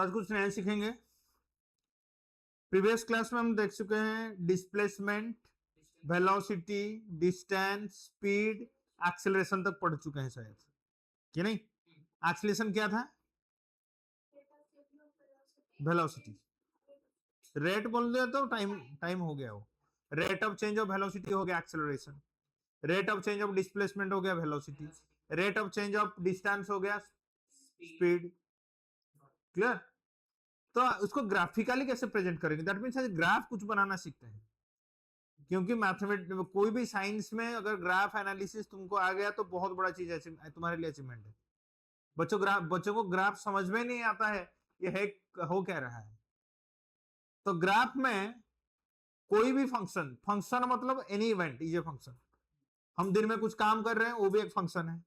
तो आज कुछ नया सीखेंगे। प्रीवियस क्लास में हम देख चुके हैं displacement, velocity, distance, speed, acceleration तक पढ़ चुके हैं शायद, कि नहीं? एक्सेलरेशन क्या था? वेलोसिटी। रेट बोल दिया तो टाइम टाइम हो गया वो। Rate of change of velocity हो गया acceleration. Rate of change of displacement हो गया velocity. Rate of change of distance हो गया स्पीड। क्लियर? तो उसको ग्राफिकली कैसे प्रेजेंट करेंगे? दैट मींस ग्राफ कुछ बनाना सीखते हैं, क्योंकि मैथमेटिक्स कोई भी साइंस में अगर ग्राफ एनालिसिस तुमको आ गया तो बहुत बड़ा चीज है, तुम्हारे लिए अचीवमेंट है। बच्चों को ग्राफ समझ में नहीं आता है ये है हो क्या रहा है। तो ग्राफ में कोई भी फंक्शन, फंक्शन मतलब any event is a function. हम दिन में कुछ काम कर रहे हैं वो भी एक फंक्शन है।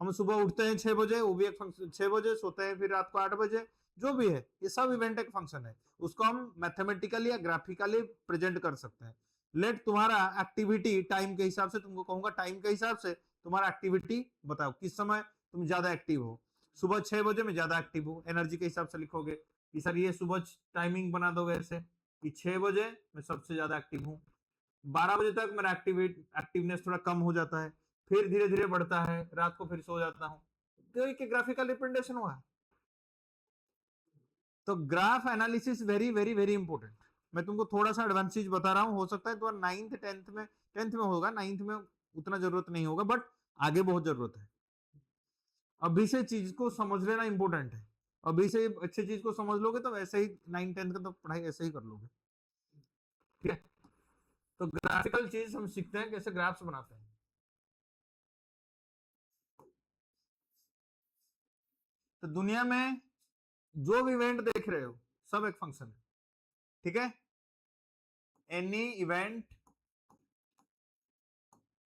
हम सुबह उठते हैं 6 बजे, वो भी एक फंक्शन। 6 बजे सोते हैं फिर रात को 8 बजे, जो भी है ये सब इवेंट एक फंक्शन है। उसको हम मैथमेटिकली या ग्राफिकली प्रेजेंट कर सकते हैं। लेट तुम्हारा एक्टिविटी टाइम के हिसाब से, तुमको कहूंगा टाइम के हिसाब से तुम्हारा एक्टिविटी बताओ किस समय तुम ज्यादा एक्टिव हो। सुबह 6 बजे में ज्यादा एक्टिव हो, एनर्जी के हिसाब से लिखोगे कि सर ये सुबह टाइमिंग बना दोगे ऐसे कि 6 बजे मैं सबसे ज्यादा एक्टिव हूँ, 12 बजे तक मेरा एक्टिवनेस थोड़ा कम हो जाता है, फिर धीरे धीरे बढ़ता है, रात को फिर सो जाता हूँ। तो एक ग्राफिकल रिप्रेजेंटेशन हुआ। तो graph analysis very very very important. मैं तुमको थोड़ा सा एडवांस चीज बता रहा हूँ, हो सकता है तो 9th 10th में, 10th में होगा, 9th में उतना जरूरत नहीं होगा, बट आगे बहुत जरूरत है। अभी से चीज को समझ लेना इंपॉर्टेंट है। अभी से अच्छी चीज को समझ लोगे तो वैसे ही 9 10 का तो पढ़ाई ऐसे ही कर लोगे। ठीक है? तो ग्राफिकल चीज हम सीखते हैं कैसे ग्राफ्स बनाते हैं। तो दुनिया में जो भी इवेंट देख रहे हो सब एक फंक्शन है। ठीक है? Any event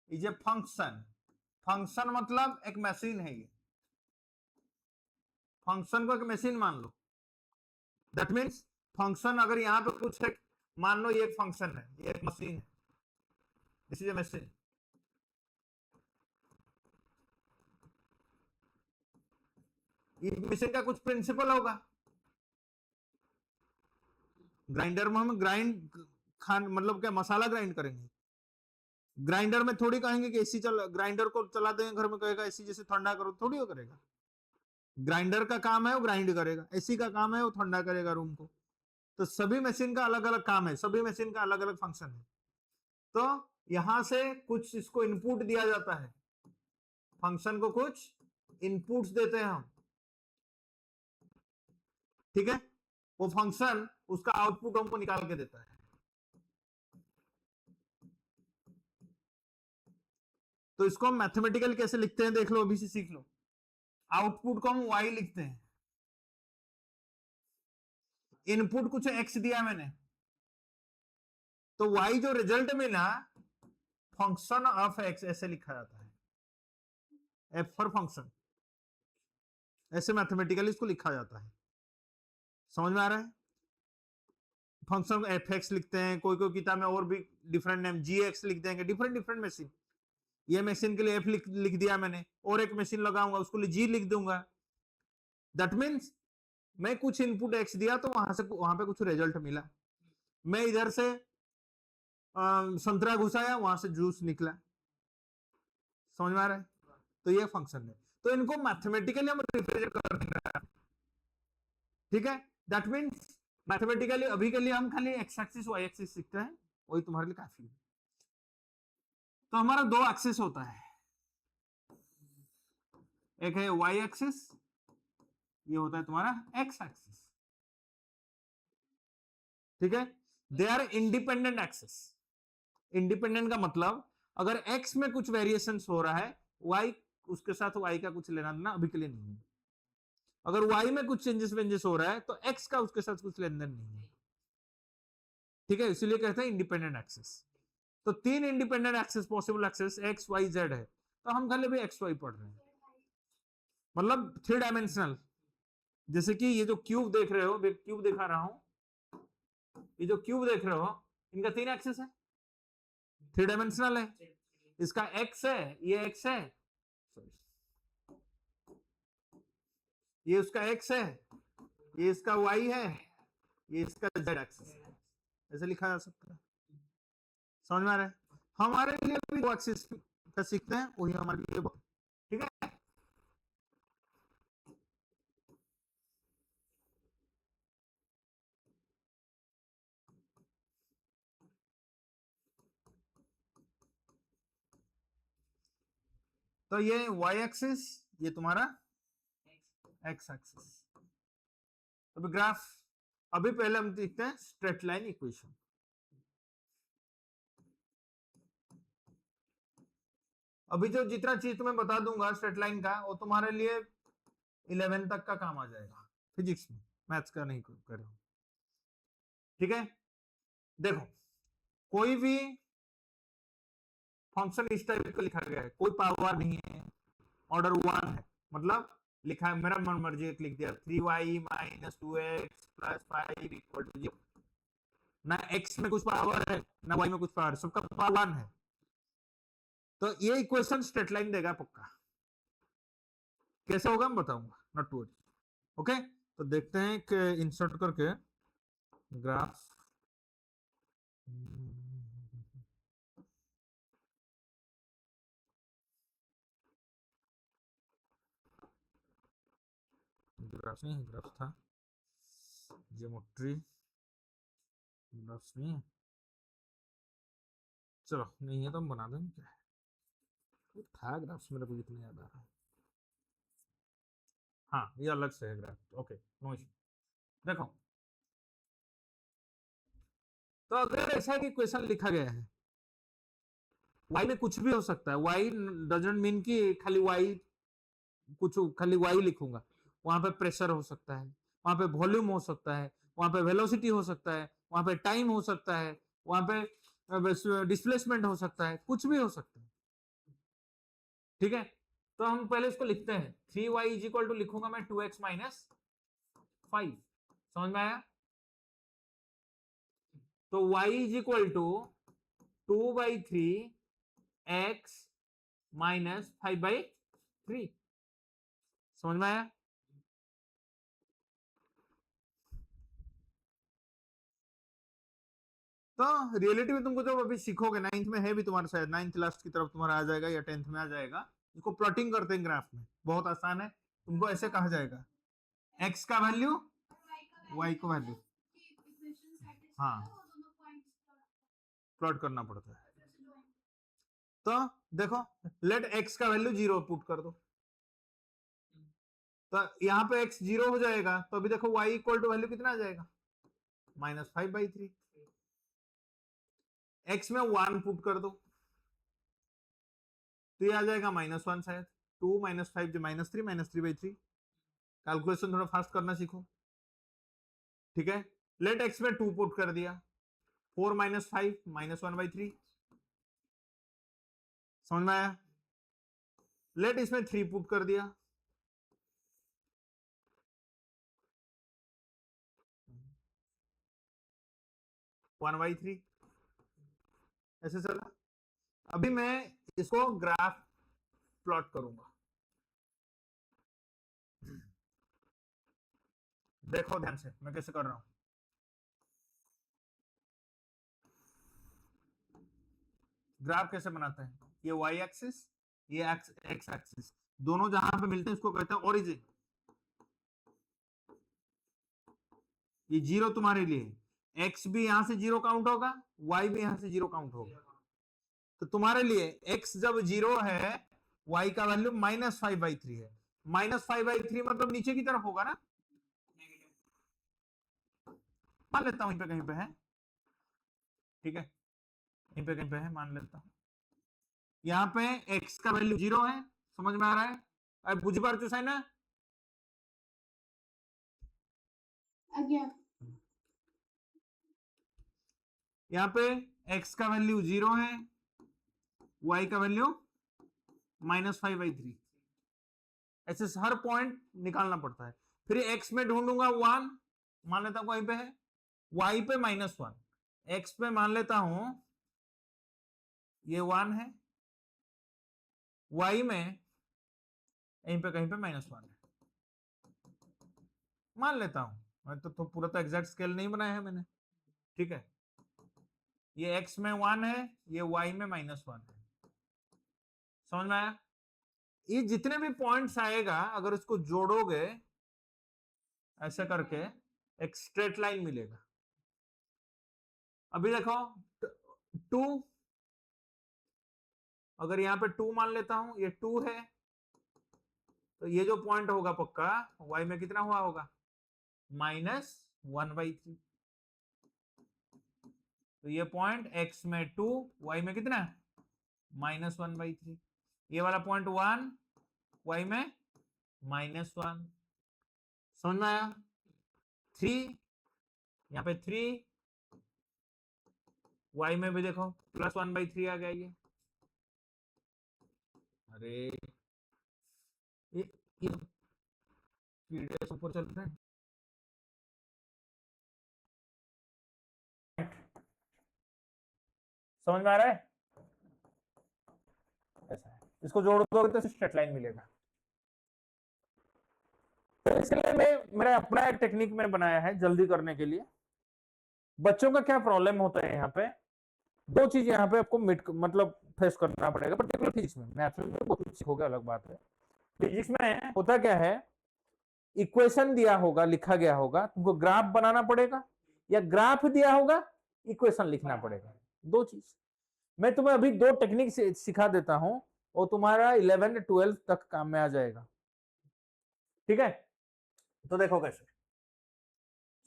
is a function. Function मतलब एक मशीन है ये। फंक्शन को एक मशीन मान लो। दैट मीन्स फंक्शन अगर यहां पे कुछ है, मान लो ये एक फंक्शन है, ये एक मशीन है, दिस इज ए मशीन। इस मशीन का कुछ प्रिंसिपल होगा। ग्राइंडर में हम मतलब क्या मसाला ग्राइंड करेंगे। ग्राइंडर में थोड़ी कहेंगे कि एसी चल, ग्राइंडर को चला देंगे घर में, कहेगा एसी जैसे ठंडा करो, थोड़ी वो करेगा। ग्राइंडर का काम है वो ग्राइंड करेगा, एसी का काम है वो ठंडा करेगा रूम को। तो सभी मशीन का अलग अलग काम है, सभी मशीन का अलग अलग फंक्शन है। तो यहां से कुछ इसको इनपुट दिया जाता है, फंक्शन को कुछ इनपुट्स देते हैं हम। ठीक है? वो फंक्शन उसका आउटपुट हमको निकाल के देता है। तो इसको हम मैथमेटिकल कैसे लिखते हैं देख लो, अभी से सीख लो। आउटपुट को हम y लिखते हैं, इनपुट कुछ x दिया मैंने, तो y जो रिजल्ट मिला फंक्शन ऑफ x ऐसे लिखा जाता है, f फॉर फंक्शन। ऐसे मैथमेटिकली इसको लिखा जाता है। समझ में आ रहा है? फंक्शन एफ एक्स लिखते हैं, कोई कोई किताब में और भी डिफरेंट नेम जी एक्स लिख देंगे, डिफरेंट डिफरेंट मशीन। ये मशीन के लिए एफ लिख दिया मैंने, और एक मशीन लगाऊंगा उसको लिए जी लिख दूंगा। दैट मीन्स मैं कुछ इनपुट एक्स दिया तो वहां पे कुछ रिजल्ट मिला। मैं इधर से संतरा घुसाया, वहां से जूस निकला। समझ में आ रहा है? तो ये फंक्शन है। तो इनको मैथमेटिकली हम रिप्रेजेंट कर रहे हैं। ठीक है? दैट मीन्स मैथमेटिकली अभी के लिए हम खाली एक्स एक्सिस वाई एक्सिस सीखते हैं, वही तुम्हारे लिए काफी है। तो हमारा दो एक्सिस होता है, एक है वाई एक्सिस, ये होता है तुम्हारा एक्स एक्सिस। ठीक है? They are independent axis. Independent का मतलब अगर एक्स में कुछ वेरिएशन हो रहा है, वाई उसके साथ वाई का कुछ लेना देना अभी के लिए नहीं है। अगर वाई में कुछ चेंजेस हो रहा है तो एक्स का उसके साथ कुछ लेन देन नहीं है। ठीक है? इसीलिए कहते हैं इंडिपेंडेंट एक्सिस। तो तीन independent axis, possible axis x y z है, तो हम खाली भी एक्स वाई पढ़ रहे हैं, मतलब 3 डायमेंशनल। जैसे कि ये जो क्यूब देख रहे हो, क्यूब दिखा रहा हूं, ये जो क्यूब देख रहे हो इनका 3 एक्सिस है, 3 डायमेंशनल है। इसका एक्स है, ये एक्स है, ये उसका एक्स है, ये इसका y है, ये इसका z एक्सिस है, ऐसे लिखा जा सकता है। समझ में आ रहा है? हमारे लिए भी दो एक्सिस का सीखते हैं, वही हमारे लिए ठीक है। तो ये y एक्सिस, ये तुम्हारा x एक्सिस। अभी ग्राफ, अभी पहले हम देखते हैं स्ट्रेट लाइन इक्वेशन। अभी जो जितना चीज तुम्हें बता दूंगा स्ट्रेट लाइन का, वो तुम्हारे लिए 11 तक का काम आ जाएगा फिजिक्स में, मैथ्स का नहीं कर रहा हूं। ठीक है, देखो कोई भी फंक्शन इस टाइप का लिखा गया है, कोई पावर नहीं है, ऑर्डर 1 है, मतलब लिखा है मेरा मन मर्जी लिख दिया 3y minus 2x plus 5 equal to 0। ना x में कुछ पावर है ना y में कुछ पावर, सबका पावर 1 है। तो ये इक्वेशन स्ट्रेट लाइन देगा पक्का। कैसे होगा मैं बताऊंगा, नॉट टू वरी। ओके, तो देखते हैं कि इंसर्ट करके ग्राफ, ग्राफ नहीं है, ग्राफ था, ज्योमेट्री ग्राफ नहीं है, चलो नहीं है तो हम बना देंगे। क्या था ग्राफ्स, मेरे को जितना याद आ रहा है, हाँ ये अलग से है ग्राफ। Okay, no issue. देखो, तो अगर ऐसा कि क्वेश्चन लिखा गया है, y में कुछ भी हो सकता है, y डजंट मीन कि खाली y, कुछ खाली y लिखूंगा, वहां पे प्रेशर हो सकता है, वहां पे वॉल्यूम हो सकता है, वहां पे वेलोसिटी हो सकता है, वहां पे टाइम हो सकता है, वहां पे डिस्प्लेसमेंट हो सकता है, कुछ भी हो सकता है। ठीक है, तो हम पहले इसको लिखते हैं, 3y इज इक्वल टू लिखूंगा मैं 2x माइनस 5। समझ में आया? तो y is equal to 2/3 x minus 5/3। समझ में आया? तो रियलिटी में तुमको जब अभी सीखोगे, 9th में है भी तुम्हारे, शायद 9th लास्ट की तरफ तुम्हारा आ जाएगा या 10th में आ जाएगा, इसको प्लॉटिंग करते हैं ग्राफ में, बहुत आसान है। तुमको ऐसे कहा जाएगा, x का वैल्यू y का वैल्यू, हाँ प्लॉट करना पड़ता है। तो देखो, लेट x का वैल्यू 0 पुट कर दो, तो यहाँ पे x 0 हो जाएगा, तो अभी देखो y इक्वल टू वैल्यू कितना आ जाएगा, -5/3। x में 1 पुट कर दो, तो ये आ जाएगा -1 शायद, 2 - 5 जो -3 -3/3। कैलकुलेशन थोड़ा फास्ट करना सीखो। ठीक है, लेट x में 2 पुट कर दिया, 4 - 5 -1/3। समझ में आया? लेट इसमें 3 पुट कर दिया, 1/3। ऐसे चला। अभी मैं इसको ग्राफ प्लॉट करूंगा, देखो ध्यान से मैं कैसे कर रहा हूं। ग्राफ कैसे बनाते हैं, ये y एक्सिस, ये x एक्सिस, दोनों जहां पे मिलते हैं इसको कहते हैं ओरिजिन। ये 0 तुम्हारे लिए, x भी यहां से 0 काउंट होगा, y भी यहां से 0 काउंट होगा। तो तुम्हारे लिए x जब 0 है, y का वैल्यू -5/3 है। -5/3 मतलब नीचे की तरफ होगा ना, मान लेता हूं यहीं पे कहीं पे है। ठीक है, यहीं पे कहीं पे है, मान लेता हूं। यहाँ पे x का वैल्यू 0 है, समझ में आ रहा है? अब बुझपारछु है ना? यहाँ पे x का वैल्यू 0 है, y का वैल्यू -5/3। ऐसे हर पॉइंट निकालना पड़ता है। फिर x में ढूंढूंगा 1, मान लेता हूं कहीं पे है, y पे -1, x पे मान लेता हूं ये 1 है, y में यहीं पे कहीं पे -1 है, मान लेता हूं, मैं तो पूरा तो एग्जैक्ट स्केल नहीं बनाया है मैंने, ठीक है। ये x में 1 है, ये y में -1 है, समझ में आया? ये जितने भी पॉइंट्स आएगा अगर उसको जोड़ोगे ऐसे करके एक स्ट्रेट लाइन मिलेगा। अभी देखो 2, अगर यहाँ पे 2 मान लेता हूं, ये 2 है, तो ये जो पॉइंट होगा पक्का y में कितना हुआ होगा, -1/3। तो ये पॉइंट x में 2, y में कितना, -1/3। ये वाला पॉइंट 1, y में -1, समझ में आया? 3, यहाँ पे 3, y में भी देखो +1/3 आ गया ये। अरे ये पीडीएफ ऊपर चल रहे हैं, समझ में आ रहा है? ऐसा है, इसको जोड़ दोगे तो स्ट्रेट लाइन मिलेगा। तो इसलिए मेरा अपना एक टेक्निक मैंने बनाया है जल्दी करने के लिए। बच्चों का क्या प्रॉब्लम होता है यहाँ पे, दो चीज यहाँ पे आपको मतलब फेस करना पड़ेगा, पर्टिकुलर फिजिक्स में। मैथ्स में बहुत कुछ हो गया, अलग बात है। फिजिक्स में होता क्या है, इक्वेशन दिया होगा, लिखा गया होगा, तुमको ग्राफ बनाना पड़ेगा, या ग्राफ दिया होगा, इक्वेशन लिखना पड़ेगा, दो चीज। मैं तुम्हें अभी दो टेक्निक सिखा देता हूं, और तुम्हारा 11 12 तक काम में आ जाएगा, ठीक है? तो देखो कैसे,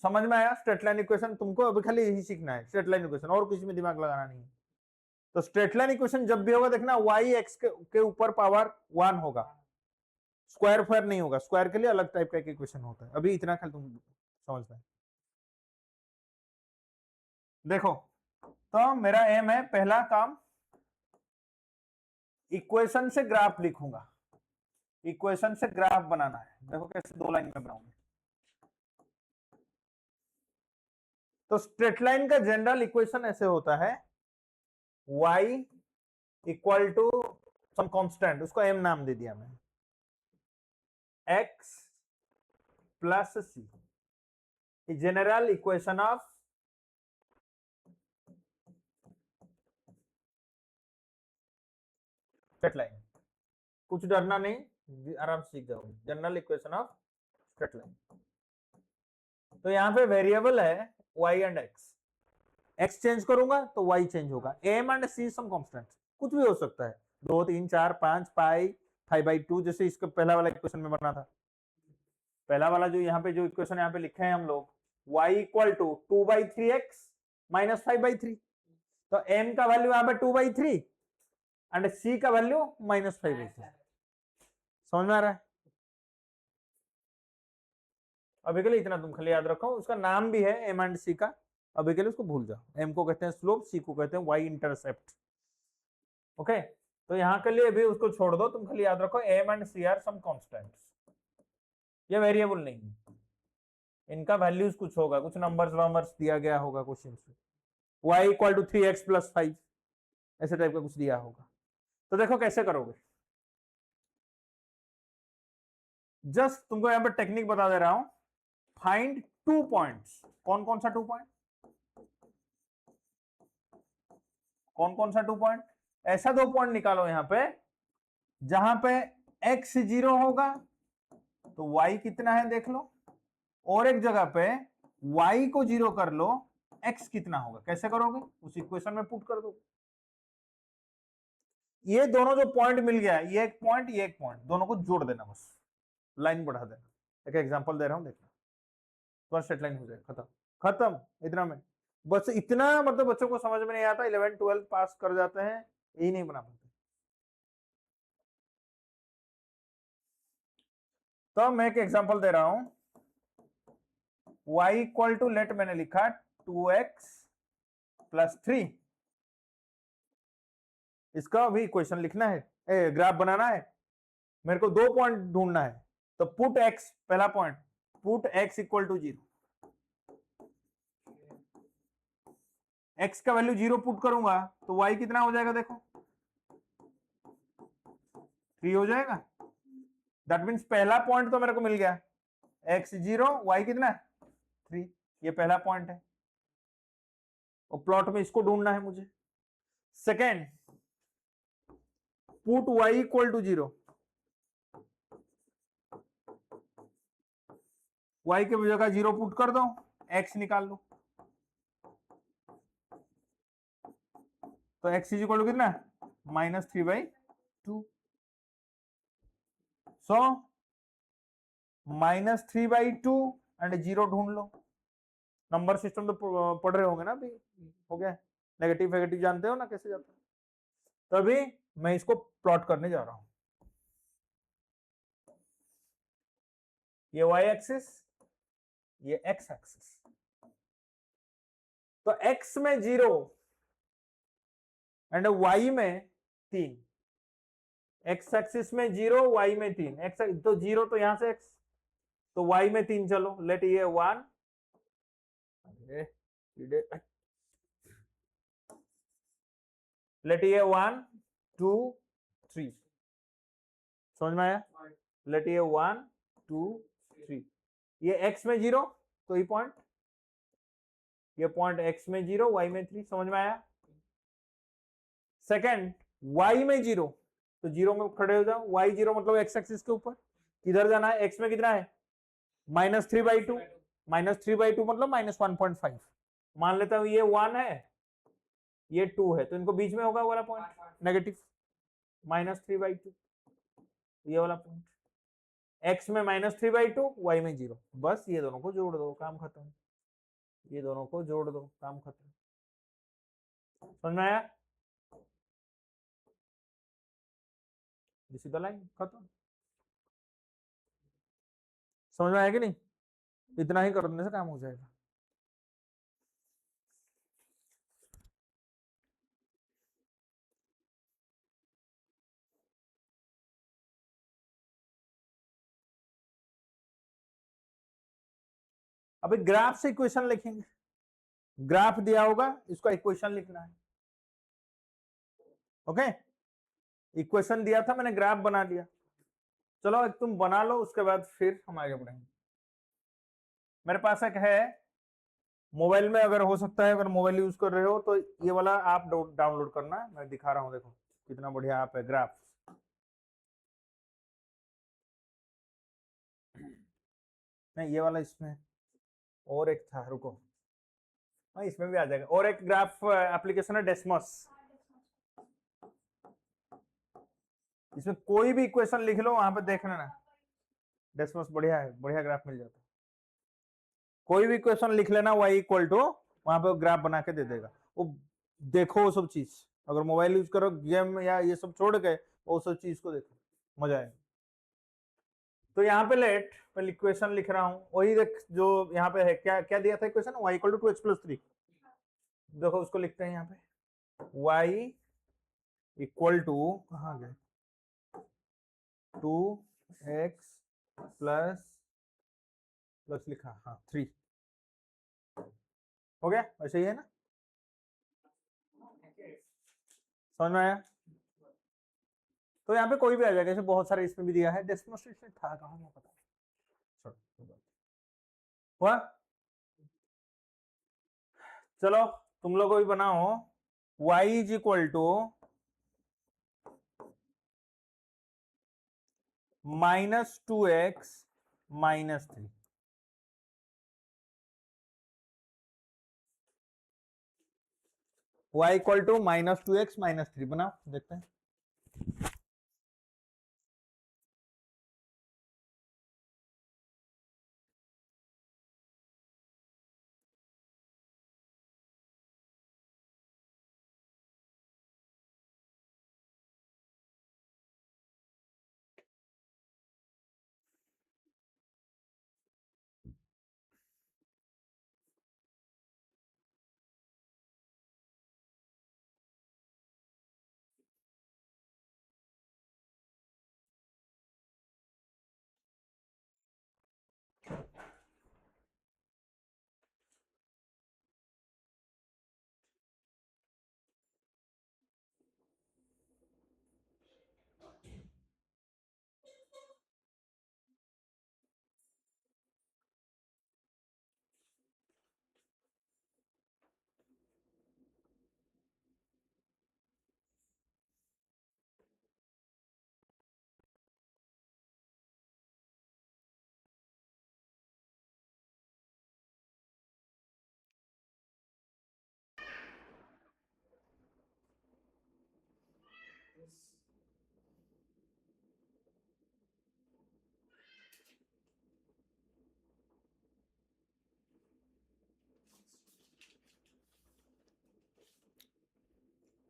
समझ में आया? स्ट्रेट लाइन इक्वेशन तुमको अभी खाली यही सीखना है, स्ट्रेट लाइन इक्वेशन, और किसी में दिमाग लगाना नहीं है। तो स्ट्रेट लाइन इक्वेशन जब भी होगा देखना, y x के ऊपर पावर 1 होगा, स्क्वायर फायर नहीं होगा। स्क्वायर के लिए अलग टाइप का इक्वेशन होता है। अभी इतना खाली तुम समझ पाए। देखो, तो मेरा एम है, पहला काम इक्वेशन से ग्राफ लिखूंगा, इक्वेशन से ग्राफ बनाना है। देखो कैसे, दो लाइन में बनाऊंगा। तो स्ट्रेट लाइन का जनरल इक्वेशन ऐसे होता है, y equal to some constant, उसको m नाम दे दिया मैंने, x plus c, general equation of straight line. कुछ डरना नहीं, आराम से सीख जाओगे, general equation of straight line. तो यहां पे वेरिएबल है y एंड x चेंज करूंगा तो y चेंज होगा, m and c some constant, कुछ भी हो सकता है, 2 3 4 5 पाई 5/2, जैसे इसका पहला वाला इक्वेशन में बना था। पहला वाला जो यहाँ पे जो इक्वेशन यहाँ पे लिखे हैं हम लोग, y equal to 2/3x minus 5/3, तो m का वैल्यू यहाँ पे 2/3 एंड c का वैल्यू -5/3। समझ में आ रहा है? अभी के लिए इतना तुम खाली याद रखो, उसका नाम भी है m एंड c का, अभी के लिए उसको भूल जाओ। m को कहते हैं स्लोप, c को कहते हैं y इंटरसेप्ट। ओके, तो यहाँ के लिए भी उसको छोड़ दो, तुम खाली याद रखो m and c are some constants. ये वेरिएबल नहीं है, इनका वैल्यूज कुछ होगा, कुछ नंबर्स वंबर्स दिया गया होगा क्वेश्चन से, y equal to 3x plus 5, ऐसे टाइप का कुछ दिया होगा। तो देखो कैसे करोगे, जस्ट तुमको यहाँ पे टेक्निक बता दे रहा हूं, फाइंड 2 पॉइंट्स। कौन कौन सा 2 पॉइंट, कौन कौन सा 2 पॉइंट? ऐसा 2 पॉइंट निकालो यहाँ पे जहां पे x 0 होगा तो y कितना है देख लो, और एक जगह पे y को 0 कर लो, x कितना होगा। कैसे करोगे, उस इक्वेशन में पुट कर दो। ये दोनों जो पॉइंट मिल गया, ये एक पॉइंट, ये एक पॉइंट, दोनों को जोड़ देना, बस लाइन बढ़ा देना। एक एग्जांपल दे रहा हूं, देखना, तो स्ट्रेट लाइन हो जाएगा, खत्म खत्म। इतना में बस, इतना मतलब बच्चों को समझ में नहीं आता, 11 12 पास कर जाते हैं, यही नहीं बना पाते। तो मैं एक एग्जांपल दे रहा हूं, y इक्वल टू, लेट मैंने लिखा 2x प्लस 3, इसका भी इक्वेशन लिखना है, ग्राफ बनाना है, मेरे को 2 पॉइंट ढूंढना है। तो पुट x, पहला point, put x equal to 0, x का वैल्यू 0 पुट करूंगा तो y कितना हो जाएगा, देखो 3 हो जाएगा। दैट मीन्स पहला पॉइंट तो मेरे को मिल गया, x 0 y कितना है 3, ये पहला पॉइंट है और प्लॉट में इसको ढूंढना है मुझे। Second, put y equal to 0, y के जगह 0 पुट कर दो, x निकाल लो, तो x इज इक्वल टू कितना -3/2, सो -3/2 एंड 0 ढूंढ लो। नंबर सिस्टम तो पढ़ रहे होंगे ना अभी, हो गया, नेगेटिव नेगेटिव जानते हो ना कैसे जाता है। तभी मैं इसको प्लॉट करने जा रहा हूं, ये y एक्सिस, ये x एक्सिस, तो x में 0 एंड y में 3, x एक्सिस में 0 y में 3, x तो 0 तो यहां से x, तो y में 3, चलो लेट ये 1, लेट ये 1 2 3, समझ में आया, लेट ये 1 2 3, ये x में 0 तो ये पॉइंट x में 0 y में 3, समझ में आया। सेकंड, y में 0, तो 0 में खड़े हो जाओ, y 0 मतलब x एक्सिस के ऊपर, किधर जाना है, x में कितना है -3/2, -3/2 मतलब -1.5, मान लेता हूं ये 1 है ये 2 है, तो इनको बीच में होगा वाला पॉइंट नेगेटिव, -3/2 ये वाला पॉइंट, x में -3/2 y में 0, बस ये दोनों को जोड़ दो, काम खत्म, ये दोनों को जोड़ दो, काम खत्म, समझ में आया, सीधा लाइन खत्म, समझ में आया कि नहीं, इतना ही करने से काम हो जाएगा। अभी ग्राफ से इक्वेशन लिखेंगे, ग्राफ दिया होगा इसका इक्वेशन लिखना है, ओके, इक्वेशन दिया था मैंने ग्राफ बना दिया, चलो एक तुम बना लो, उसके बाद फिर हम आगे बढ़ेंगे। मेरे पास एक है मोबाइल में, अगर हो सकता है अगर मोबाइल यूज कर रहे हो तो ये वाला आप डाउनलोड करना, मैं दिखा रहा हूं, देखो कितना बढ़िया ऐप है ग्राफ, नहीं ये वाला इसमें और एक था, रुको, हाँ इसमें भी आ जाएगा, और एक ग्राफ एप्लीकेशन है डेस्मस, इसमें कोई भी इक्वेशन लिख लो वहां पे देख लेना, डेस्मस बढ़िया है, बढ़िया ग्राफ मिल जाता है, कोई भी इक्वेशन लिख लेना y इक्वल टू, वहां पे ग्राफ बना के दे देगा, वो देखो वो सब चीज, अगर मोबाइल यूज करो गेम या ये सब छोड़ के वो सब चीज को देखो, मजा आएगा। तो यहाँ पे लेट मैं इक्वेशन लिख रहा हूँ, वही देख जो यहाँ पे है, क्या क्या दिया था equation, y equal to 2x + 3, देखो उसको लिखते हैं यहाँ पे, y इक्वल टू, कहाँ गए, 2x प्लस लिखा, हाँ 3, हो गया, वैसे ही है ना, समझ में आया। तो यहाँ पे कोई भी आ जाएगा, जैसे बहुत सारे इसमें भी दिया है, डेमोन्स्ट्रेशन था कहाँ मैं पता, हुआ, चलो तुम लोग भी बनाओ, y is equal to -2x -3, y equal to -2x -3, बनाओ देखते हैं।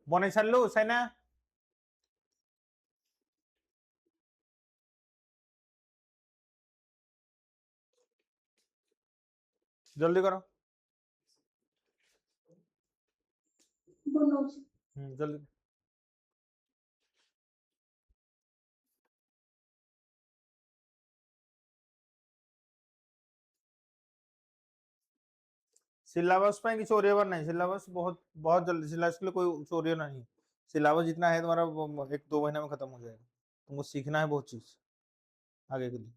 बने छल्लू सैना जल्दी करो जल्दी सिलेबस पे चोरी होवर नहीं सिलेबस बहुत बहुत जल्दी सिलेबस के लिए कोई चोरी नहीं सिलेबस जितना है तुम्हारा 1-2 महीने में खत्म हो जाएगा तुमको सीखना है बहुत चीज आगे के लिए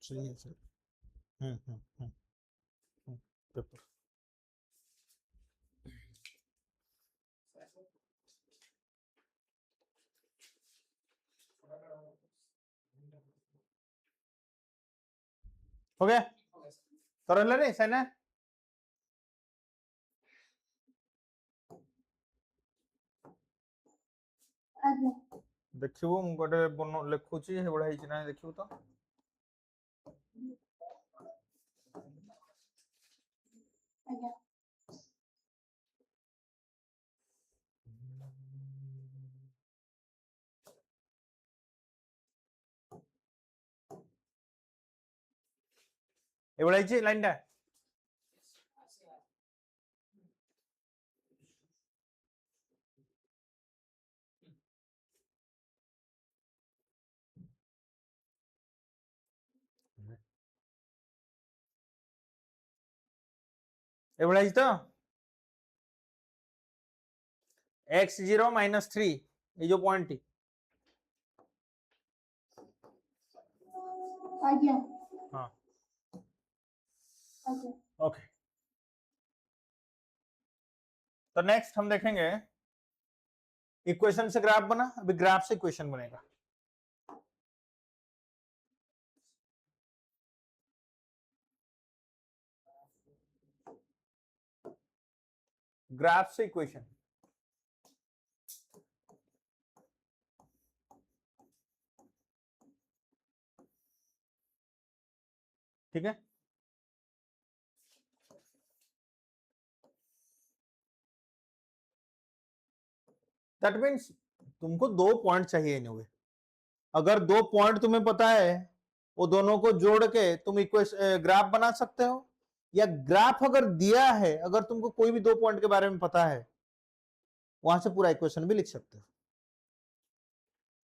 सही है सर पेपर हो गया कर ले सैना देखिबो मु गोटे लिखुची हेबड़ा हिची ना देखिबो तो हेबड़ा हिची लाइन टा हेबड़ा हिची तो x0 -3 ये जो पॉइंट थी हाँ ओके तो नेक्स्ट हम देखेंगे इक्वेशन से ग्राफ बना अभी ग्राफ से इक्वेशन बनेगा ग्राफ से इक्वेशन ठीक है दैट मीन्स तुमको 2 पॉइंट चाहिए इनवे अगर 2 पॉइंट तुम्हें पता है वो दोनों को जोड़ के तुम इक्वेशन ग्राफ बना सकते हो या ग्राफ अगर दिया है अगर तुमको कोई भी 2 पॉइंट के बारे में पता है वहां से पूरा इक्वेशन भी लिख सकते हो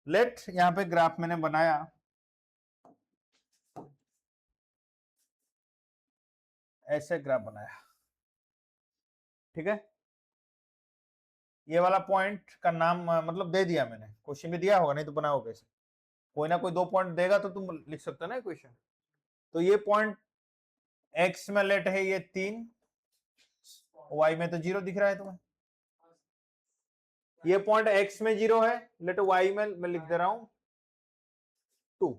लेट यहां पे ग्राफ मैंने बनाया ऐसे ग्राफ बनाया ठीक है ये वाला पॉइंट का नाम मतलब दे दिया मैंने क्वेश्चन में दिया होगा नहीं तो बनाओ कैसे कोई ना कोई 2 पॉइंट देगा तो तुम लिख सकते हो ना इक्वेशन तो ये पॉइंट x में लेट है ये 3 y में तो 0 दिख रहा है तुम्हें ये पॉइंट x में 0 है लेट y में मैं लिख दे रहा हूं 2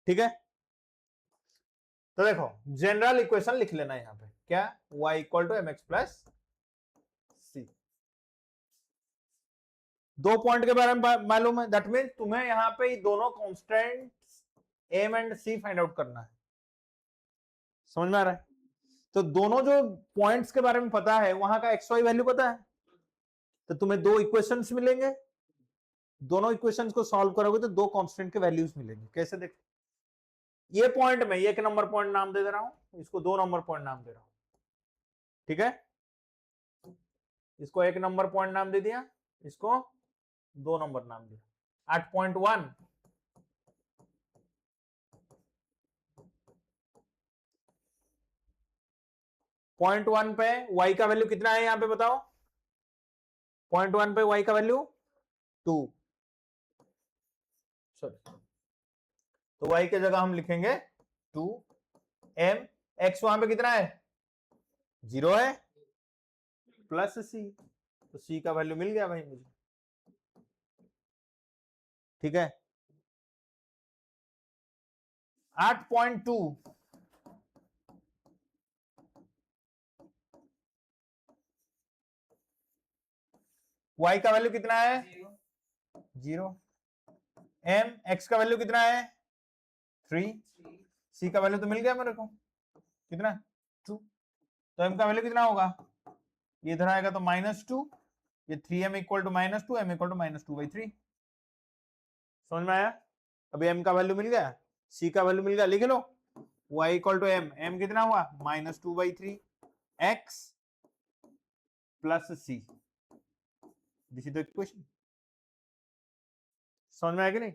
ठीक है तो देखो जनरल इक्वेशन लिख लेना यहां पे क्या y = mx + c 2 पॉइंट के बारे में मालूम है दैट मीन्स तुम्हें यहां पे दोनों constants m and c find out करना है समझ में आ रहा है तो दोनों जो पॉइंट्स के बारे में पता है वहां का एक्स वाई वैल्यू पता है तो तुम्हें 2 इक्वेशंस मिलेंगे दोनों इक्वेशंस को सॉल्व करोगे तो 2 कांस्टेंट के वैल्यूज मिलेंगे कैसे देख ये पॉइंट में 1 नंबर पॉइंट नाम दे रहा हूं इसको 2 नंबर पॉइंट नाम दे रहा हूं ठीक है इसको 1 नंबर पॉइंट नाम दे दिया इसको 2 नंबर नाम दिया 8.1 0.1 पे y का वैल्यू कितना है यहां पे बताओ 0.1 पे y का वैल्यू 2 तो y की जगह हम लिखेंगे 2 m x वहां पे कितना है 0 है प्लस c तो c का वैल्यू मिल गया भाई मुझे ठीक है 8.2 y का वैल्यू कितना है 0, m x का वैल्यू कितना है 3, c का वैल्यू तो मिल गया मेरे को कितना 2, तो m का वैल्यू कितना होगा, ये इधर आएगा तो -2, ये 3m equal to -2, m equal to -2/3। समझ में आया? अभी m का वैल्यू मिल गया, c का वैल्यू मिल गया, लिख लो y इक्वल टू m कितना हुआ -2/3 x plus c, this is the equation. समझ में आया कि नहीं?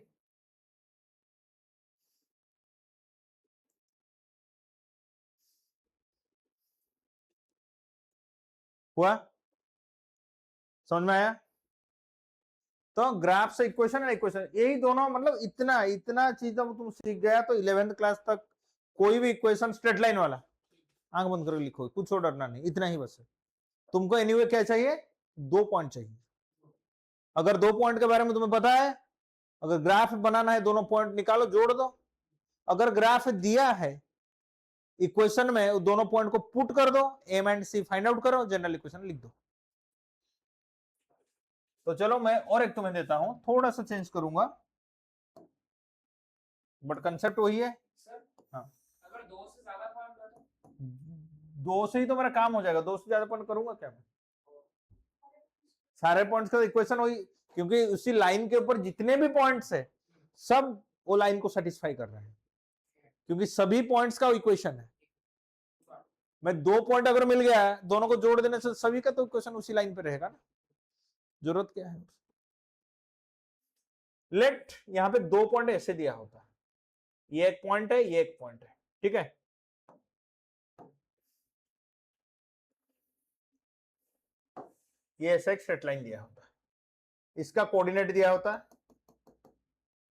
हुआ? समझ में आया? तो ग्राफ से इक्वेशन है, इक्वेशन यही दोनों, मतलब इतना इतना चीज जब तुम सीख गया तो 11th क्लास तक कोई भी इक्वेशन स्ट्रेट लाइन वाला आंख बंद करके लिखो, कुछ और डरना नहीं, इतना ही बस है। तुमको एनीवे क्या चाहिए, 2 पॉइंट चाहिए। अगर 2 पॉइंट के बारे में तुम्हें पता है, अगर ग्राफ बनाना है दोनों पॉइंट निकालो जोड़ दो, अगर ग्राफ दिया है इक्वेशन में दोनों पॉइंट को पुट कर दो, m and c find out करो, जनरल इक्वेशन लिख दो। तो चलो मैं और एक तुम्हें देता हूं, थोड़ा सा चेंज करूंगा बट कंसेप्ट वही है। हाँ, अगर 2 से ज्यादा पॉइंट है तो 2 से ही तो मेरा काम हो जाएगा, 2 से ज्यादा पॉइंट करूंगा क्या मैं, सारे पॉइंट्स का इक्वेशन वही, क्योंकि उसी लाइन के ऊपर जितने भी पॉइंट्स है सब वो लाइन को सेटिस्फाई कर रहे हैं, क्योंकि सभी पॉइंट्स का इक्वेशन है। मैं 2 पॉइंट अगर मिल गया है, दोनों को जोड़ देने से सभी का तो इक्वेशन उसी लाइन पे रहेगा ना, जरूरत क्या है। लेट यहां पे 2 पॉइंट ऐसे दिया होता है, ये एक पॉइंट है, ये एक पॉइंट है, ठीक है। ये ऐसा एक स्ट्रेट लाइन दिया होता है, इसका कोऑर्डिनेट दिया होता है,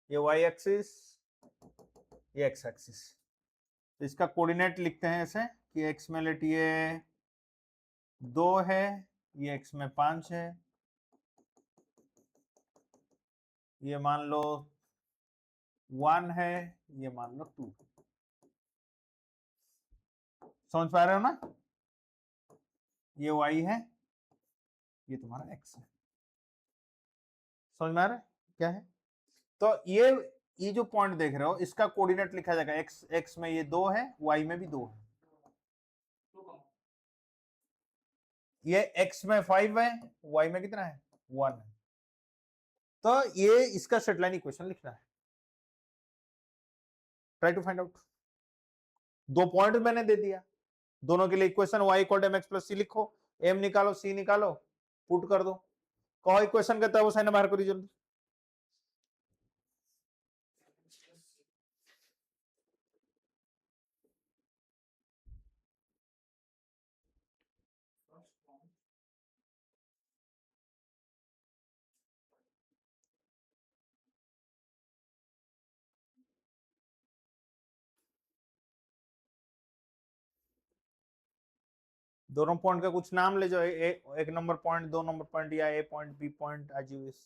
ये y एक्सिस, ये x एक्सिस। तो इसका कोऑर्डिनेट लिखते हैं ऐसे कि x में लेट ये 2 है, ये x में 5 है, ये मान लो 1 है, ये मान लो 2। समझ पा रहे हो ना? ये y है, ये तुम्हारा x है। समझ में आ रहा है क्या है? तो ये जो पॉइंट देख रहे हो इसका कोऑर्डिनेट लिखा जाएगा, x में ये 2 है, y में भी 2 है, ये x में 5 है, y में कितना है 1 है। तो ये इसका स्ट्रेट लाइन इक्वेशन लिखना है, try to find out. 2 point मैंने दे दिया, दोनों के लिए equation y equal to mx plus c लिखो, m निकालो, c निकालो, पुट कर दो, कहो इक्वेशन का तब साइन बाहर करो जल्दी। दोनों पॉइंट का कुछ नाम ले जाओ, एक नंबर पॉइंट, 2 नंबर पॉइंट, या A point, B point, as you wish.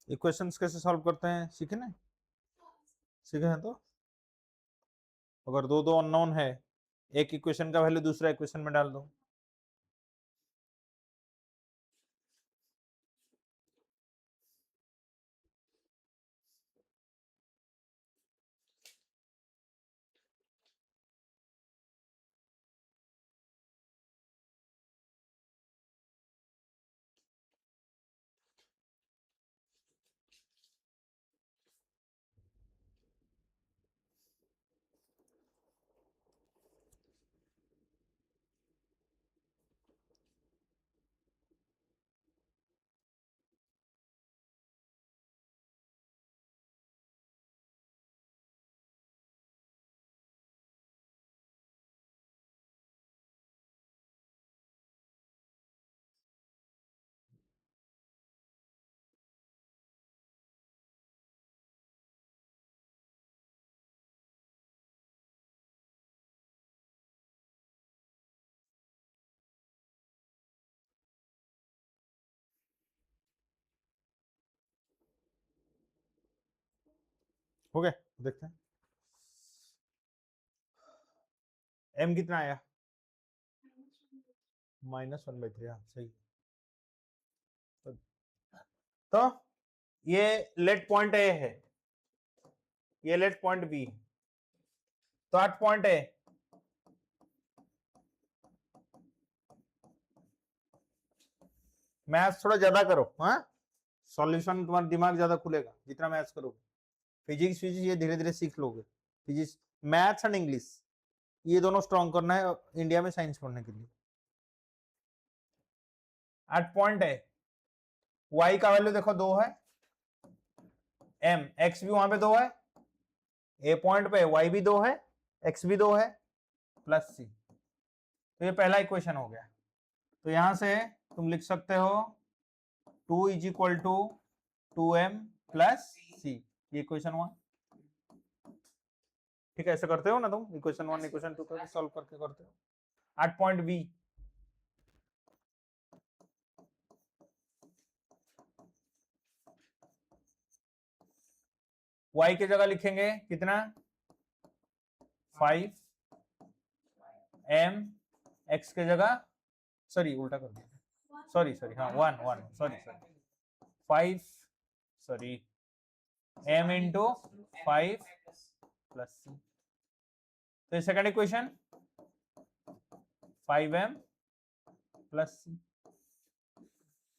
Equations कैसे सॉल्व करते हैं सीखे ना, सीखे हैं तो अगर दो दो अननोन है, एक इक्वेशन का वैल्यू दूसरा इक्वेशन में डाल दो। हो गया, देखते हैं m कितना आया, -1/3, हाँ सही। तो ये लेट पॉइंट ए है, ये लेट पॉइंट बी, तो 8 पॉइंट ए, मैथ्स थोड़ा ज्यादा करो, हाँ सॉल्यूशन तुम्हारा दिमाग ज्यादा खुलेगा जितना मैथ्स करोगे। फिजिक्स फिजिक्स ये धीरे धीरे सीख लोगे, फिजिक्स मैथ्स एंड इंग्लिश ये दोनों स्ट्रॉन्ग करना है इंडिया में साइंस पढ़ने के लिए। 8 पॉइंट है, y का वैल्यू देखो 2 है, m x भी वहां पे 2 है, a पॉइंट पे y भी 2 है, x भी 2 है, प्लस c। तो ये पहला इक्वेशन हो गया। तो यहां से तुम लिख सकते हो 2 is equal to 2m plus c, ये इक्वेशन 1। ठीक है, ऐसे करते हो ना तुम, इक्वेशन 1 इक्वेशन 2 करके सॉल्व करके करते हो। 8 पॉइंट b, y की जगह लिखेंगे कितना 5, m x की जगह, सॉरी उल्टा कर दिया, सॉरी सॉरी हाँ 1 sorry 5, sorry m into 5 plus c। तो second equation 5m plus c।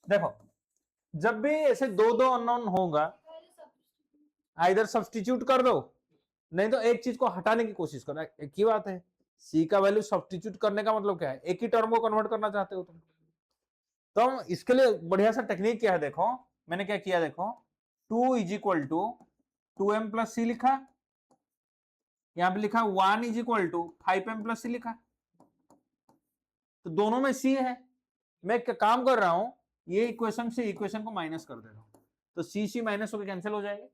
देखो जब भी ऐसे दो दो अननोन होगा, आइदर सब्स्टिट्यूट कर दो, नहीं तो एक चीज को हटाने की कोशिश करना। एक ही बात है, c का वैल्यू सब्स्टिट्यूट करने का मतलब क्या है, एक ही टर्म को कन्वर्ट करना चाहते हो तुम। तो इसके लिए बढ़िया सा टेक्निक क्या है, देखो मैंने क्या किया, देखो 2 is equal to 2m plus c लिखा, यहां पे लिखा 1 is equal to 5m plus c लिखा, तो दोनों में c है। मैं क्या काम कर रहा हूं, ये इक्वेशन से इक्वेशन को माइनस कर दे रहा हूं, तो c माइनस होकर कैंसिल हो जाएगा।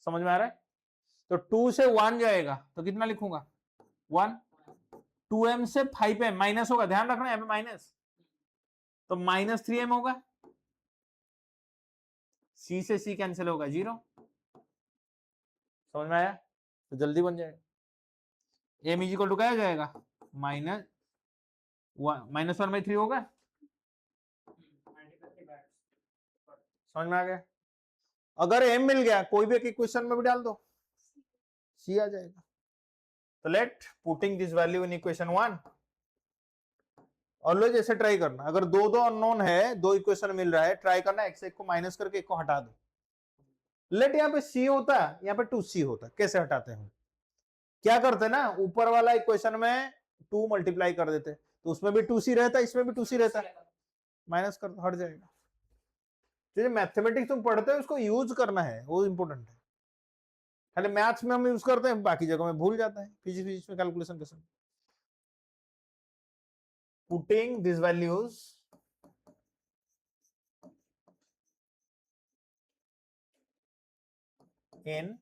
समझ में आ रहा है? तो 2 से 1 जाएगा तो कितना लिखूंगा 1, 2m से 5m माइनस होगा, ध्यान रखना यहाँ पे माइनस, तो -3m होगा, c से c कैंसिल होगा 0। समझ में आया? तो जल्दी बन जाएगा। m इज इक्वल टू क्या हो जाएगा -1/3 होगा। समझ में आ गया? अगर m मिल गया कोई भी एक इक्वेशन में भी डाल दो, c आ जाएगा। तो let putting this value in equation 1, always ऐसे ट्राई करना, अगर दो दो अननोन है, दो इक्वेशन मिल रहा है, ट्राई करना x एक को माइनस करके एक को हटा दो। लेट यहाँ पे c होता है, यहाँ पे 2c होता है, कैसे हटाते हैं? क्या करते हैं ना, ऊपर वाला इक्वेशन में 2 मल्टीप्लाई कर देते, तो उसमें भी 2c रहता है, इसमें भी 2c रहता है, माइनस कर हट जाएगा। जो मैथमेटिक्स तुम पढ़ते हो उसको यूज करना है, वो इंपॉर्टेंट है। खाली मैथ्स में हम यूज करते हैं, बाकी जगह में भूल जाता है, फिजिक्स में कैलकुलेशन कैसे। Putting this values in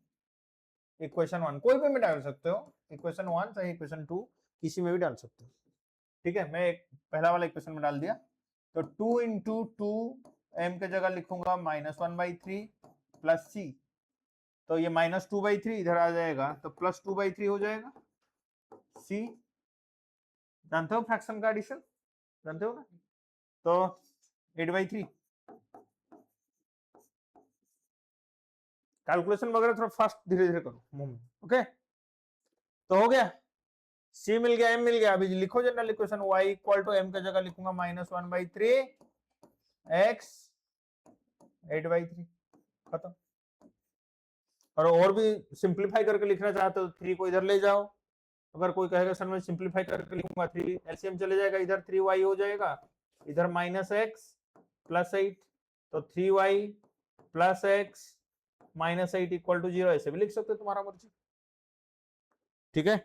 equation 1, कोई भी में डाल सकते हो, इक्वेशन 1 चाहे इक्वेशन 2 किसी में भी डाल सकते हो। ठीक है, मैं एक पहला वाला इक्वेशन में डाल दिया, तो 2 इंटू 2 m के जगह लिखूंगा -1/3 प्लस c, तो ये -2/3 इधर आ जाएगा तो +2/3 हो जाएगा। c जानते हो फ्रैक्शन का एडिशन, जानते हो ना, तो 8/3। कैलकुलेशन वगैरह थोड़ा फास्ट धीरे धीरे करो मुंह में, ओके। तो हो गया, c मिल गया, m मिल गया। अभी लिखो general equation, y equal to m की जगह लिखूंगा -1/3 x 8/3, खत्म। और भी सिंप्लीफाई करके लिखना चाहते हो 3 को इधर ले जाओ। अगर कोई कहेगा सर मैं सिंप्लीफाई करके लिखूंगा, 3 एलसीएम चले जाएगा, इधर 3y हो जाएगा, इधर -x + 8, तो 3y + x - 8 = 0, ऐसे भी लिख सकते हो, तुम्हारा मर्जी, ठीक है।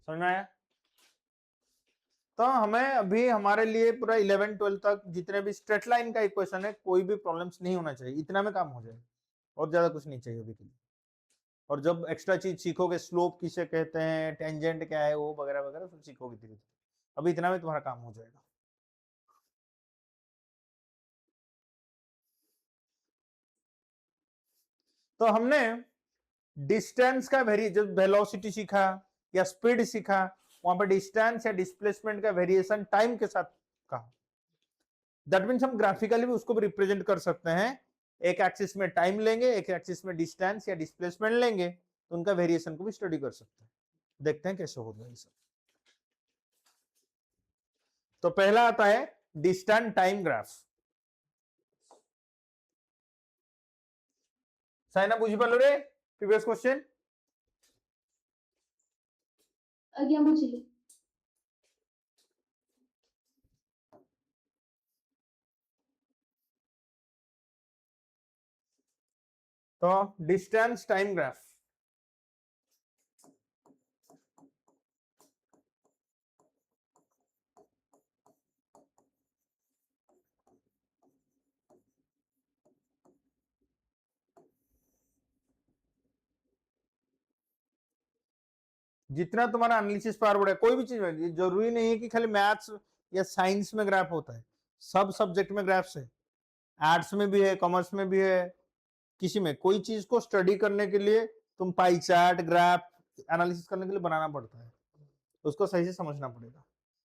समझ में आया? तो हमें अभी हमारे लिए पूरा 11 12 तक जितने भी स्ट्रेट लाइन का इक्वेशन है, कोई भी प्रॉब्लम्स नहीं होना चाहिए, इतना में काम हो जाए, और ज्यादा कुछ नहीं चाहिए अभी के लिए। और जब एक्स्ट्रा चीज सीखोगे, स्लोप किसे कहते हैं, टेंजेंट क्या है, वो वगैरह वगैरह सब सीखोगे धीरे धीरे, अभी इतना में तुम्हारा काम हो जाएगा। तो हमने डिस्टेंस का जब वेलोसिटी सीखा या स्पीड सीखा, वहां पर डिस्टेंस या डिस्प्लेसमेंट का वेरिएशन टाइम के साथ कहा। दैट मीन्स हम ग्राफिकली भी उसको भी रिप्रेजेंट कर सकते हैं, एक एक्सिस में टाइम लेंगे, एक एक्सिस में डिस्टेंस या डिस्प्लेसमेंट लेंगे, तो उनका वेरिएशन को भी स्टडी कर सकते हैं। देखते हैं कैसे होगा ये सब। तो पहला आता है डिस्टेंस टाइम ग्राफ। साइना बुझी पालो रे प्रीवियस क्वेश्चन? ଆଜ୍ଞା ବୁଝିଲି। तो डिस्टेंस टाइम ग्राफ, जितना तुम्हारा एनालिसिस पावर बढ़े, कोई भी चीज में, जरूरी नहीं है कि खाली मैथ्स या साइंस में ग्राफ होता है, सब सब्जेक्ट में ग्राफ्स है, आर्ट्स में भी है, कॉमर्स में भी है, किसी में कोई चीज को स्टडी करने के लिए तुम पाई चार्ट, ग्राफ एनालिसिस करने के लिए बनाना पड़ता है, उसको सही से समझना पड़ेगा।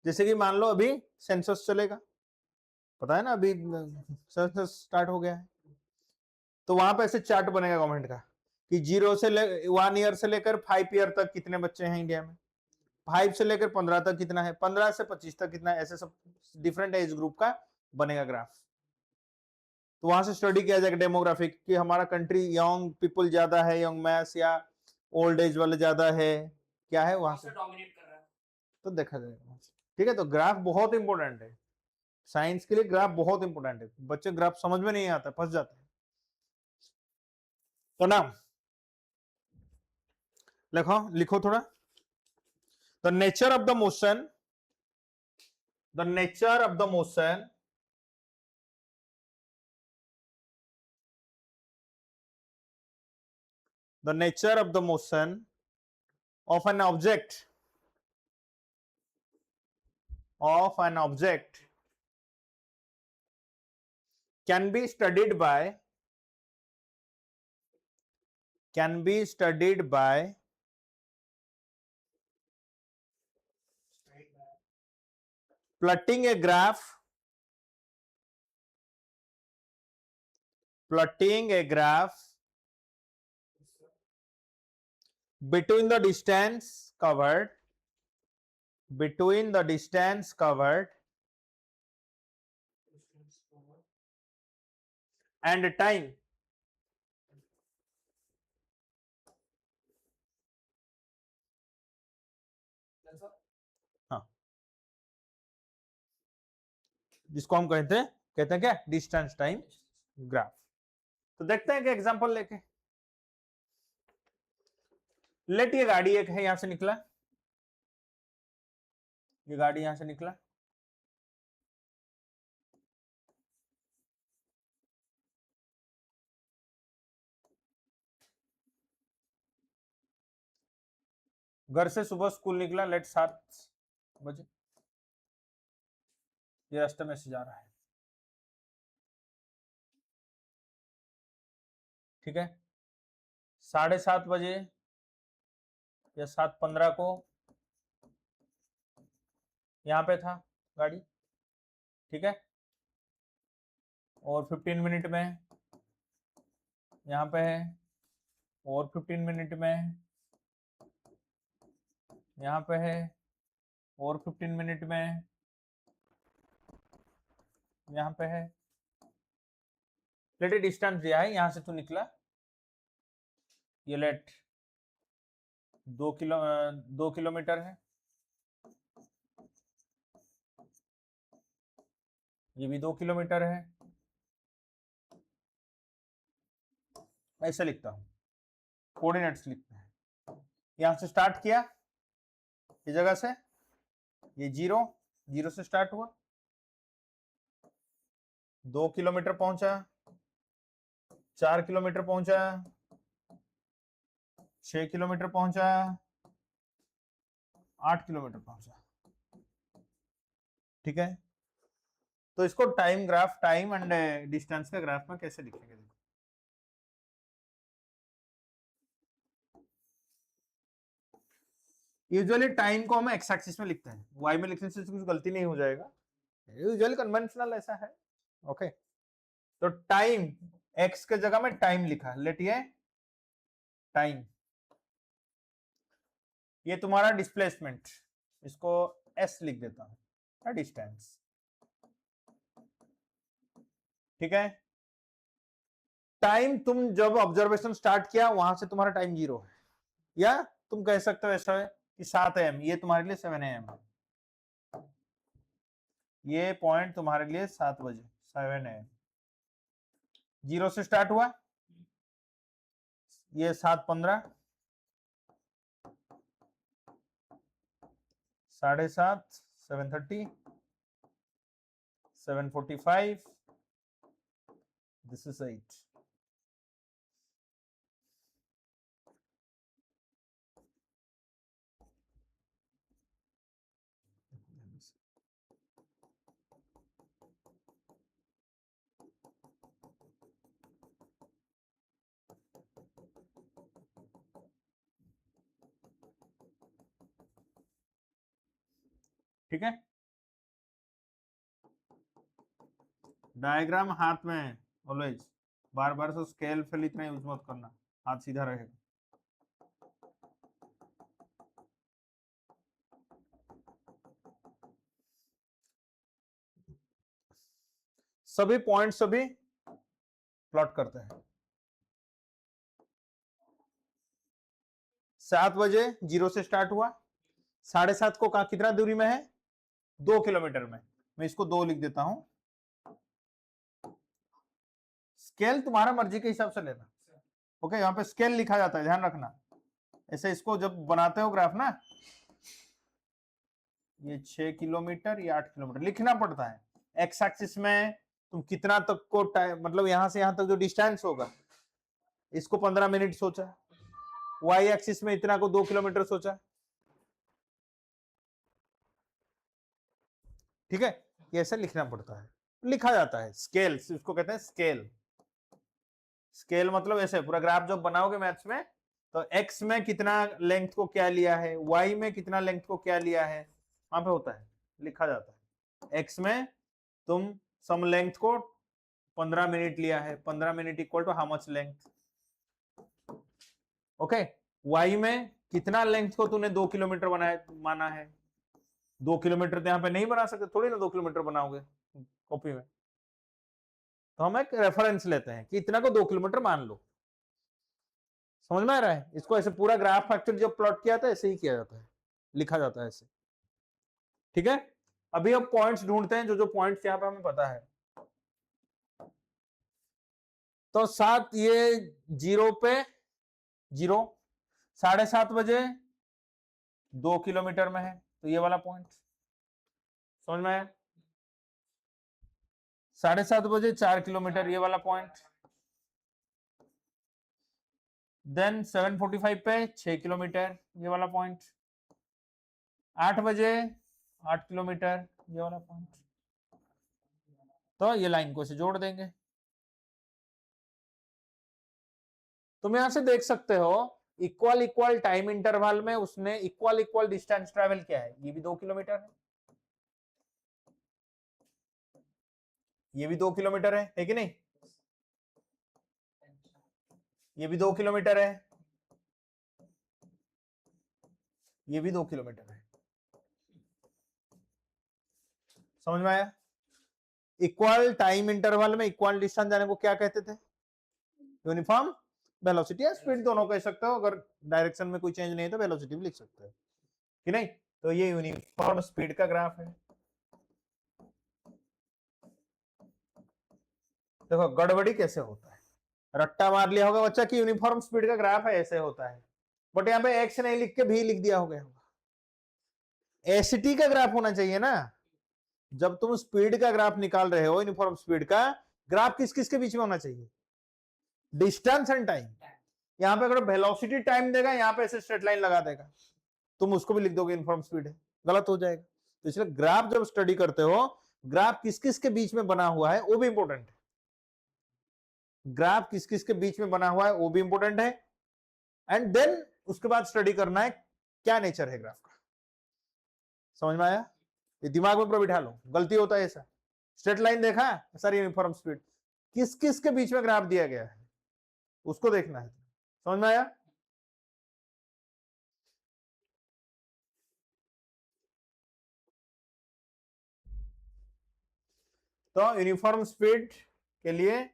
जैसे कि मान लो अभी सेंसस चलेगा, पता है ना, अभी सेंसस स्टार्ट हो गया है, तो वहां पे ऐसे चार्ट बनेगा गवर्नमेंट का कि 1 ईयर से लेकर 5 ईयर तक कितने बच्चे हैं इंडिया में, 5 से लेकर 15 तक कितना है, 15 से 25 तक कितना है, ऐसे सब डिफरेंट एज ग्रुप का बनेगा ग्राफ। तो वहां से स्टडी किया जाएगा डेमोग्राफिक कि हमारा कंट्री यंग पीपल ज्यादा है, यंग मैस या ओल्ड एज वाले ज्यादा है, क्या है वहां से डोमिनेट कर रहा है, तो देखा जाएगा। ठीक है, तो ग्राफ बहुत इंपॉर्टेंट है साइंस के लिए, ग्राफ बहुत इंपॉर्टेंट है, बच्चे ग्राफ समझ में नहीं आता, फंस जाते हैं। तो ना लिखो लिखो थोड़ा, the nature of the motion, the nature of the motion the nature of the motion of an object can be studied by plotting a graph between the distance covered and time. हाँ, जिसको हम कहते हैं क्या, distance time graph. तो देखते हैं कि एग्जांपल लेके, लेट ये गाड़ी एक है, यहां से निकला, ये गाड़ी यहां से निकला, घर से सुबह स्कूल निकला, लेट 7 बजे, ये रास्ते में से जा रहा है, ठीक है। 7:30 बजे या 7:15 को यहाँ पे था गाड़ी, ठीक है, और 15 मिनट में यहाँ पे है, और 15 मिनट में यहाँ पे है, और 15 मिनट में यहाँ पे है। लेट डिस्टेंस दिया है, यहाँ से तू निकला, ये लेट 2 किलोमीटर है, ये भी 2 किलोमीटर है। ऐसे लिखता हूँ, कोऑर्डिनेट्स लिखते हैं। यहाँ से स्टार्ट किया, इस जगह से, ये 0 से स्टार्ट हुआ, 2 किलोमीटर पहुंचा, 4 किलोमीटर पहुंचा, 6 किलोमीटर पहुंचा, 8 किलोमीटर पहुंचा, ठीक है। तो इसको time graph, time and distance का ग्राफ में कैसे लिखेंगे? यूजुअली टाइम को हम एक्स एक्सिस में लिखते हैं, वाई में लिखने से कुछ गलती नहीं हो जाएगा, यूजुअली कन्वेंशनल ऐसा है, ओके। तो टाइम, एक्स के जगह में टाइम लिखा, लेट ये टाइम, ये तुम्हारा डिस्प्लेसमेंट, इसको एस लिख देता हूं, डिस्टेंस, ठीक है। टाइम तुम जब ऑब्जर्वेशन स्टार्ट किया वहां से तुम्हारा टाइम 0 है, या तुम कह सकते हो ऐसा है कि 7 AM, ये तुम्हारे लिए 7 AM है, ये पॉइंट तुम्हारे लिए 7 बजे 7 AM, 0 से स्टार्ट हुआ, ये 7:15, 7:30, 7:30, 7:45, this is 8. ठीक है, डायग्राम हाथ में ऑलवेज, बार बार से स्केल फेल इतना यूज मत करना, हाथ सीधा रहेगा। सभी पॉइंट सभी प्लॉट करते हैं। 7 बजे 0 से स्टार्ट हुआ, 7:30 को कहा कितना दूरी में है, 2 किलोमीटर में, मैं इसको 2 लिख देता हूं। स्केल तुम्हारा मर्जी के हिसाब से लेना, ओके। यहाँ पे स्केल लिखा जाता है, ध्यान रखना, ऐसे इसको जब बनाते हो ग्राफ ना, ये 6 किलोमीटर, ये 8 किलोमीटर लिखना पड़ता है। एक्स एक्सिस में तुम कितना तक को टाइम, मतलब यहां से यहां तक जो डिस्टेंस होगा, इसको 15 मिनट सोचा, वाई एक्सिस में इतना को 2 किलोमीटर सोचा, ठीक है। ये ऐसे लिखना पड़ता है, लिखा जाता है, स्केल, इसको कहते हैं स्केल। स्केल मतलब ऐसे पूरा ग्राफ जब बनाओगे मैथ्स में, तो एक्स में कितना लेंथ को क्या लिया है, वाई में कितना लेंथ को क्या लिया है, वहां पे होता है, लिखा जाता है। एक्स में तुम सम लेंथ को 15 मिनट लिया है, 15 minute equal to how much length, okay. Y में कितना लेंथ को तूने 2 किलोमीटर बनाया माना है, 2 किलोमीटर तो यहाँ पे नहीं बना सकते, थोड़ी ना 2 किलोमीटर बनाओगे कॉपी में, तो हम एक रेफरेंस लेते हैं कि इतना को 2 किलोमीटर मान लो। समझ में आ रहा है? इसको ऐसे पूरा ग्राफ एक्चुअली जब प्लॉट किया था ऐसे ही किया जाता है, लिखा जाता है ऐसे, ठीक है। अभी अब पॉइंट्स ढूंढते हैं, जो जो पॉइंट्स यहाँ पे हमें पता है। तो 7, ये 0 पे 0, 7:30 बजे 2 किलोमीटर में है, तो ये वाला पॉइंट समझ में आया। 7:30 बजे 4 किलोमीटर, ये वाला पॉइंट। देन 7:45 पे 6 किलोमीटर, ये वाला पॉइंट। 8 बजे 8 किलोमीटर, ये वाला पॉइंट, तो ये लाइन को से जोड़ देंगे। तुम यहां से देख सकते हो इक्वल इक्वल टाइम इंटरवल में उसने इक्वल इक्वल डिस्टेंस ट्रेवल किया है। ये भी 2 किलोमीटर है, ये भी 2 किलोमीटर है कि नहीं? ये भी 2 किलोमीटर है, ये भी 2 किलोमीटर है। समझ में आया? इक्वल टाइम इंटरवल में इक्वल डिस्टेंस जाने को क्या कहते थे? यूनिफॉर्म वेलोसिटी या स्पीड दोनों कह सकते हो, अगर डायरेक्शन में कोई चेंज नहीं है तो वेलोसिटी भी लिख सकते हो कि नहीं। तो ये यूनिफॉर्म स्पीड का ग्राफ है। देखो गड़बड़ी कैसे होता है, रट्टा मार लिया होगा बच्चा कि यूनिफॉर्म स्पीड का ग्राफ है ऐसे होता है, बट यहाँ पे एक्स नहीं लिख के भी लिख दिया होगा। एसिटी का ग्राफ होना चाहिए ना। जब तुम स्पीड का ग्राफ निकाल रहे हो, यूनिफॉर्म स्पीड का ग्राफ किस किस के बीच में होना चाहिए? Distance and time. यहाँ पे अगर वेलोसिटी टाइम देगा, यहाँ पे ऐसे स्ट्रेट लाइन लगा देगा, तुम उसको भी लिख दोगे यूनिफॉर्म स्पीड है, गलत हो जाएगा। तो इसलिए ग्राफ जब स्टडी करते हो, ग्राफ किस किस के बीच में बना हुआ है वो भी इंपॉर्टेंट है। ग्राफ किस किस के बीच में बना हुआ है वो भी इंपॉर्टेंट है। एंड देन उसके बाद स्टडी करना है क्या नेचर है ग्राफ का। समझ में आया? ये दिमाग में पूरा बिठा लो, गलती होता है ऐसा। स्ट्रेट लाइन देखा, सर यूनिफॉर्म स्पीड, किस किस के बीच में ग्राफ दिया गया है उसको देखना है। समझ में आया? तो यूनिफॉर्म स्पीड के लिए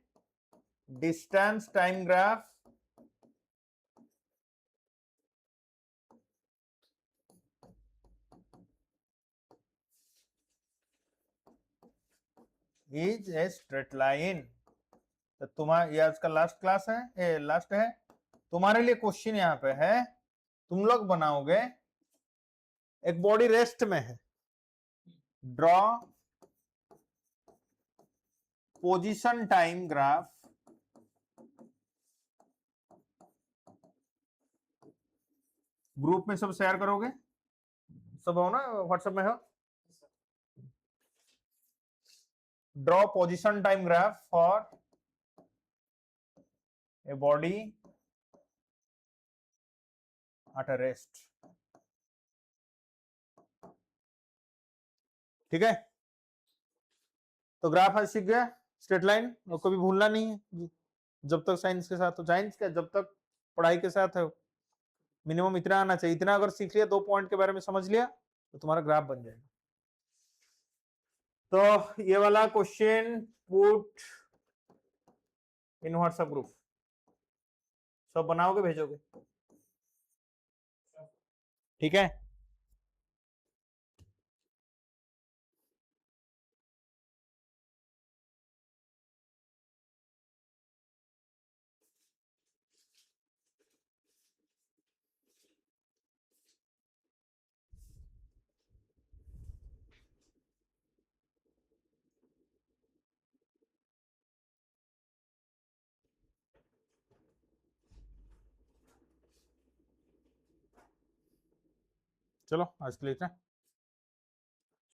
distance time graph is a straight line. तो तुम्हारा ये आज का लास्ट क्लास है, लास्ट है। तुम्हारे लिए क्वेश्चन यहाँ पे है, तुम लोग बनाओगे, एक बॉडी रेस्ट में है, draw position time graph group में सब शेयर करोगे, सब हो ना, व्हाट्सएप में हो। Draw position time graph for a body at a rest. ठीक है, तो ग्राफ आज सीख गया, स्ट्रेट लाइन, और कभी भूलना नहीं है जब तक साइंस के साथ हो, साइंस का जब तक पढ़ाई के साथ हो, मिनिमम इतना आना चाहिए। इतना अगर सीख लिया, 2 पॉइंट के बारे में समझ लिया, तो तुम्हारा ग्राफ बन जाएगा। तो ये वाला question put in WhatsApp group, सब बनाओगे भेजोगे, ठीक है। चलो आज के लिए इतना।